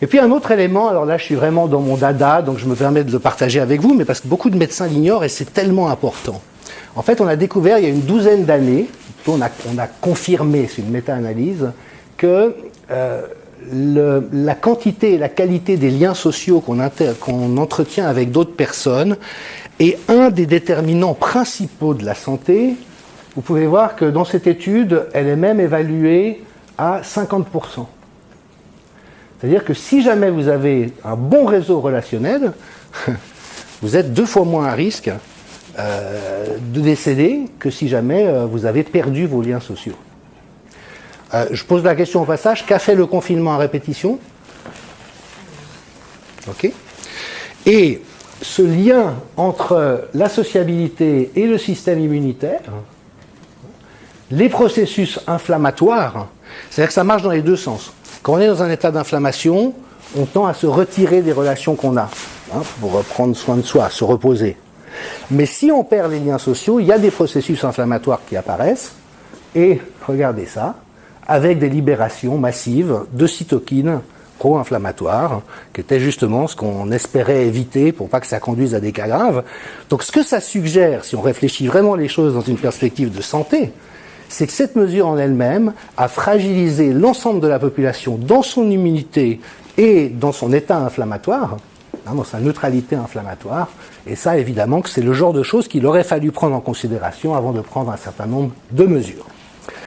Et puis un autre élément, alors là je suis vraiment dans mon dada, donc je me permets de le partager avec vous, mais parce que beaucoup de médecins l'ignorent et c'est tellement important. En fait, on a découvert il y a une douzaine d'années, on a confirmé, c'est une méta-analyse, que la quantité et la qualité des liens sociaux qu'on entretient avec d'autres personnes est un des déterminants principaux de la santé. Vous pouvez voir que dans cette étude, elle est même évaluée à 50%. C'est-à-dire que si jamais vous avez un bon réseau relationnel, vous êtes 2 fois moins à risque de décéder que si jamais vous avez perdu vos liens sociaux. Je pose la question au passage, qu'a fait le confinement à répétition? Ok. Et ce lien entre la sociabilité et le système immunitaire, les processus inflammatoires, c'est-à-dire que ça marche dans les deux sens. Quand on est dans un état d'inflammation, on tend à se retirer des relations qu'on a, pour prendre soin de soi, se reposer. Mais si on perd les liens sociaux, il y a des processus inflammatoires qui apparaissent, et regardez ça, avec des libérations massives de cytokines pro-inflammatoires, qui étaient justement ce qu'on espérait éviter pour pas que ça conduise à des cas graves. Donc ce que ça suggère, si on réfléchit vraiment les choses dans une perspective de santé, c'est que cette mesure en elle-même a fragilisé l'ensemble de la population dans son immunité et dans son état inflammatoire, dans sa neutralité inflammatoire, et ça évidemment que c'est le genre de choses qu'il aurait fallu prendre en considération avant de prendre un certain nombre de mesures.